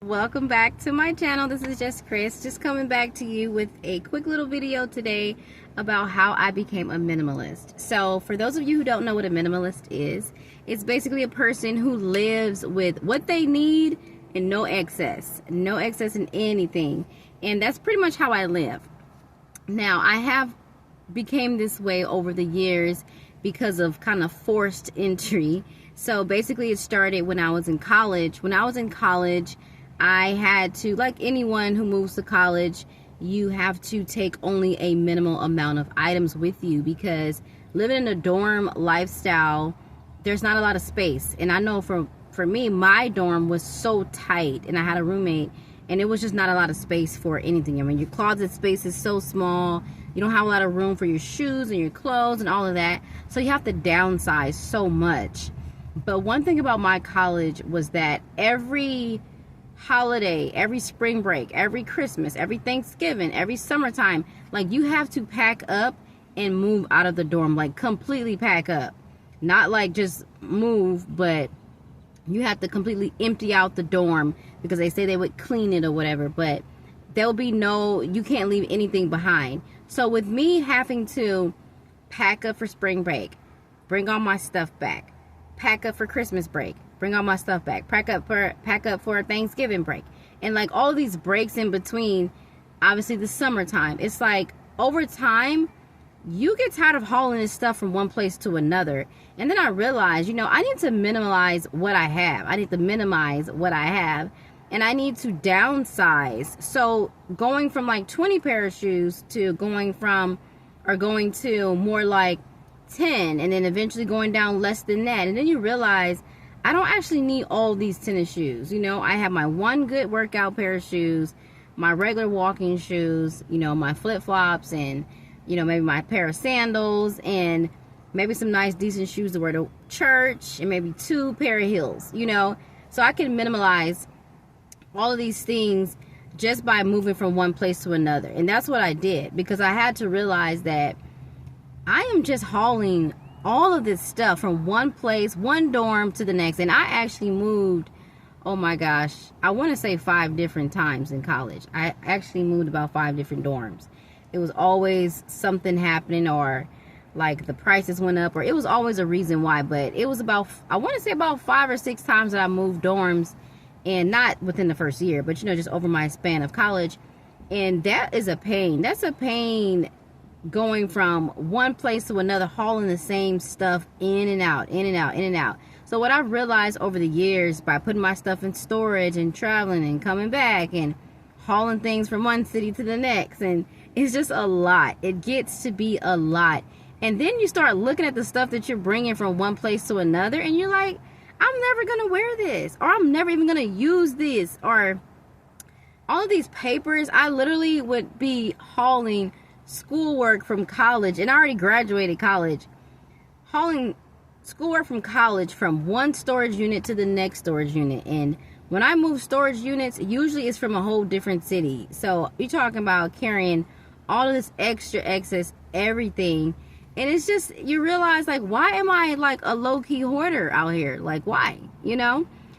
Welcome back to my channel. This is just Chris, just coming back to you with a quick little video today about how I became a minimalist. So for those of you who don't know what a minimalist is, it's basically a person who lives with what they need and no excess in anything. And that's pretty much how I live. Now I have became this way over the years because of kind of forced entry. So basically it started when I was in college. I had to, like anyone who moves to college, you have to take only a minimal amount of items with you because living in a dorm lifestyle, there's not a lot of space. And I know for me, my dorm was so tight and I had a roommate and it was just not a lot of space for anything. I mean, your closet space is so small. You don't have a lot of room for your shoes and your clothes and all of that. So you have to downsize so much. But one thing about my college was that every holiday, every spring break, every Christmas, every Thanksgiving, every summertime, like you have to pack up and move out of the dorm, like completely pack up. Not like just move, but you have to completely empty out the dorm because they say they would clean it or whatever, but there'll be you can't leave anything behind. So with me having to pack up for spring break, bring all my stuff back, pack up for Christmas break, bring all my stuff back, pack up for Thanksgiving break, and like all these breaks in between, obviously the summertime, it's like over time you get tired of hauling this stuff from one place to another. And then I realized, I need to minimize what I have. I need to minimize what I have, and I need to downsize. So going from like 20 pair of shoes to going to more like 10, and then eventually going down less than that. And then you realize I don't actually need all these tennis shoes. I have my one good workout pair of shoes, my regular walking shoes, my flip-flops, and maybe my pair of sandals, and maybe some nice decent shoes to wear to church, and maybe 2 pair of heels. So I can minimize all of these things just by moving from one place to another. And that's what I did, because I had to realize that I am just hauling all of this stuff from one place, one dorm to the next. And I actually moved, oh my gosh, I want to say 5 different times in college. I actually moved about 5 different dorms. It was always something happening, or like the prices went up, or it was always a reason why. But it was about, I want to say about 5 or 6 times that I moved dorms, and not within the first year, but just over my span of college. And that is a pain. That's a pain, going from one place to another, hauling the same stuff in and out, in and out, in and out. So what I've realized over the years, by putting my stuff in storage and traveling and coming back and hauling things from one city to the next, and it's just a lot. It gets to be a lot. And then you start looking at the stuff that you're bringing from one place to another, and you're like, I'm never gonna wear this, or I'm never even gonna use this, or all of these papers. I literally would be hauling schoolwork from college, and I already graduated college, hauling schoolwork from college from one storage unit to the next storage unit. And when I move storage units, usually it's from a whole different city. So you're talking about carrying all of this extra excess everything, and it's just, you realize, like, why am I like a low-key hoarder out here? Like, why?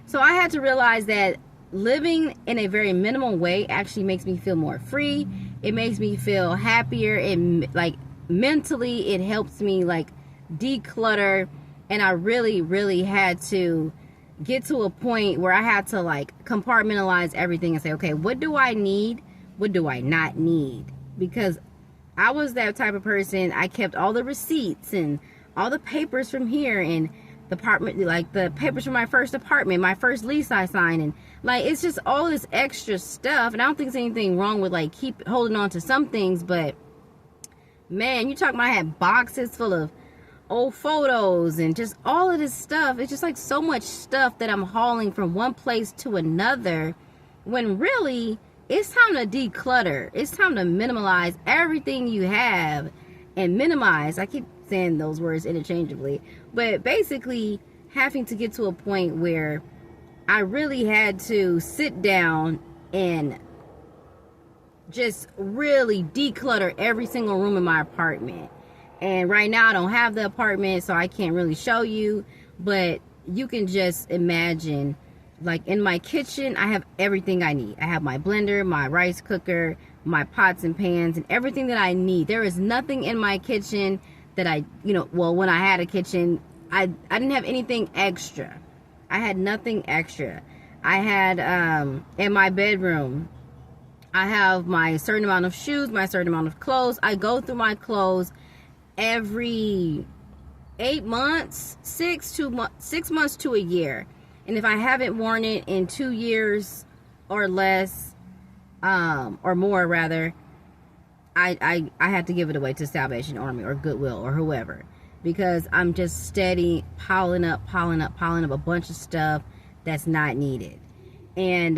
So I had to realize that living in a very minimal way actually makes me feel more free. It makes me feel happier, and like mentally it helps me like declutter. And I really had to get to a point where I had to like compartmentalize everything and say, okay, what do I need? What do I not need? Because I was that type of person. I kept all the receipts and all the papers from here, and the apartment, like the papers from my first apartment, my first lease I signed, and like it's just all this extra stuff. And I don't think there's anything wrong with like keep holding on to some things, but man, you talking about, I had boxes full of old photos and just all of this stuff. It's just like so much stuff that I'm hauling from one place to another, when really it's time to declutter. It's time to minimalize everything you have. And minimize, I keep saying those words interchangeably, but basically having to get to a point where I really had to sit down and just really declutter every single room in my apartment. And right now I don't have the apartment, so I can't really show you, but you can just imagine Like in my kitchen, I have everything I need. I have my blender, my rice cooker, my pots and pans, and everything that I need. There is nothing in my kitchen that well, when I had a kitchen, I didn't have anything extra. I had nothing extra. I had, in my bedroom, I have my certain amount of shoes, my certain amount of clothes. I go through my clothes every 8 months, 6 months to a year. And if I haven't worn it in 2 years or less, or more rather, I have to give it away to Salvation Army or Goodwill or whoever, because I'm just steady piling up a bunch of stuff that's not needed. And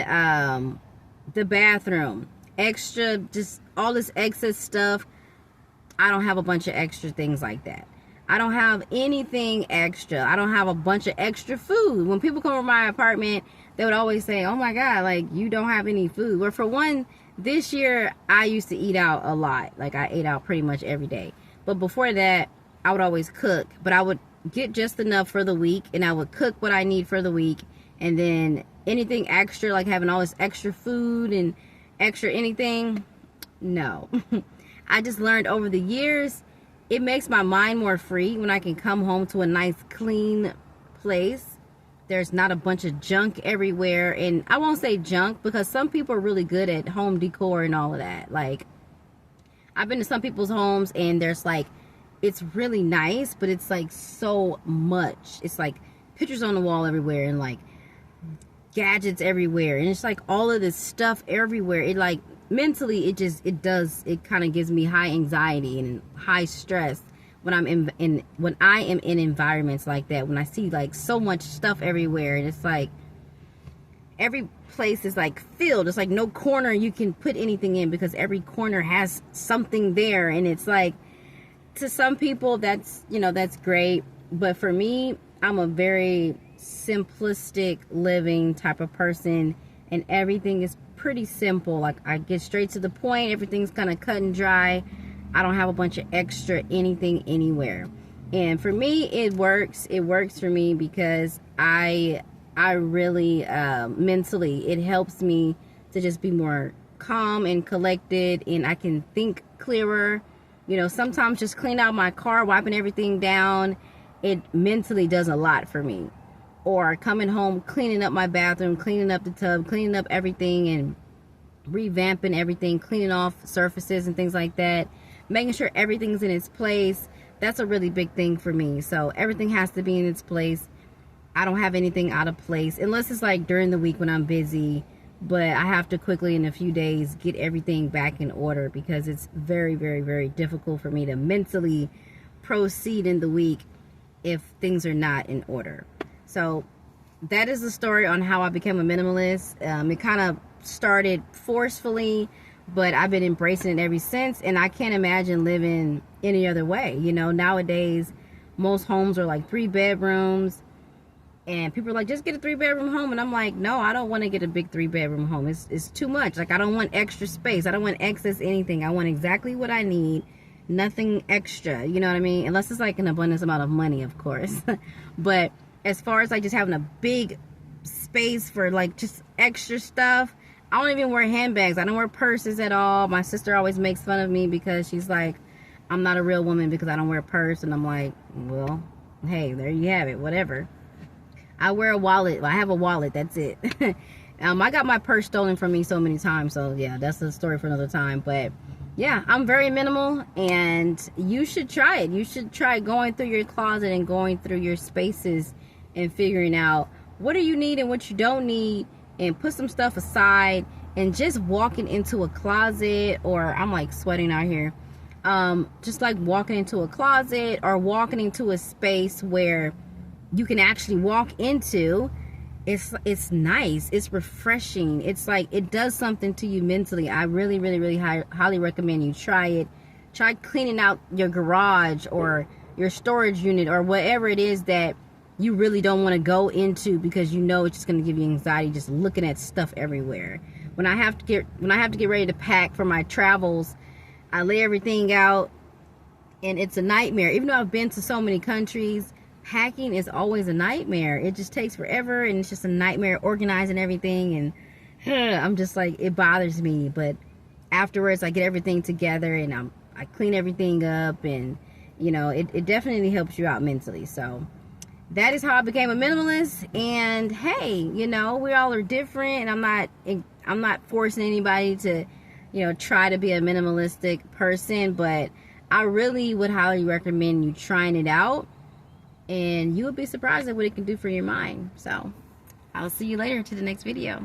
the bathroom, extra, just all this excess stuff. I don't have a bunch of extra things like that. I don't have anything extra. I don't have a bunch of extra food. When people come over my apartment, they would always say, oh my God, like, you don't have any food. Well, for one, this year, I used to eat out a lot. Like, I ate out pretty much every day. But before that, I would always cook. But I would get just enough for the week, and I would cook what I need for the week. And then anything extra, like having all this extra food and extra anything, no. I just learned over the years, it makes my mind more free when I can come home to a nice clean place. There's not a bunch of junk everywhere. And I won't say junk, because some people are really good at home decor and all of that. Like, I've been to some people's homes and there's like, it's really nice, but it's like so much. It's like pictures on the wall everywhere and like gadgets everywhere. And it's like all of this stuff everywhere. It like, mentally, it kind of gives me high anxiety and high stress when when I am in environments like that, when I see like so much stuff everywhere, and it's like every place is like filled. It's like no corner you can put anything in, because every corner has something there. And it's like, to some people that's great, but for me, I'm a very simplistic living type of person, and everything is pretty simple. Like, I get straight to the point. Everything's kind of cut and dry. I don't have a bunch of extra anything anywhere. And for me, it works. It works for me because I really mentally, it helps me to just be more calm and collected, and I can think clearer. Sometimes just clean out my car, wiping everything down, it mentally does a lot for me. Or coming home, cleaning up my bathroom, cleaning up the tub, cleaning up everything and revamping everything, cleaning off surfaces and things like that, making sure everything's in its place. That's a really big thing for me. So everything has to be in its place. I don't have anything out of place, unless it's like during the week when I'm busy, but I have to quickly in a few days get everything back in order, because it's very, very, very difficult for me to mentally proceed in the week if things are not in order. So that is the story on how I became a minimalist. It kind of started forcefully, but I've been embracing it ever since, and I can't imagine living any other way. Nowadays, most homes are like 3 bedrooms, and people are like, just get a 3-bedroom home. And I'm like, no, I don't want to get a big 3-bedroom home. It's too much. Like, I don't want extra space. I don't want excess anything. I want exactly what I need, nothing extra. You know what I mean? Unless it's like an abundance amount of money, of course. But as far as like just having a big space for like just extra stuff, I don't even wear handbags. I don't wear purses at all. My sister always makes fun of me because she's like, I'm not a real woman because I don't wear a purse. And I'm like, well, hey, there you have it, whatever. I wear a wallet. I have a wallet, that's it. I got my purse stolen from me so many times, so yeah, that's a story for another time. But yeah, I'm very minimal, and you should try it. You should try going through your closet and going through your spaces and figuring out what do you need and what you don't need, and put some stuff aside, and just walking into a closet, or I'm like sweating out here, just like walking into a closet or walking into a space where you can actually walk into, it's nice, it's refreshing, it's like it does something to you mentally. I really, really, really highly recommend you try it. Try cleaning out your garage or your storage unit or whatever it is that you really don't want to go into, because it's just going to give you anxiety just looking at stuff everywhere. When I have to get ready to pack for my travels, I lay everything out, and it's a nightmare. Even though I've been to so many countries, hacking is always a nightmare. It just takes forever, and it's just a nightmare organizing everything, and I'm just like, it bothers me. But afterwards I get everything together and I clean everything up, and you know, it definitely helps you out mentally. So that is how I became a minimalist. And hey, you know, we all are different, and I'm not forcing anybody to, you know, try to be a minimalistic person, but I really would highly recommend you trying it out, and you would be surprised at what it can do for your mind. So I'll see you later to the next video.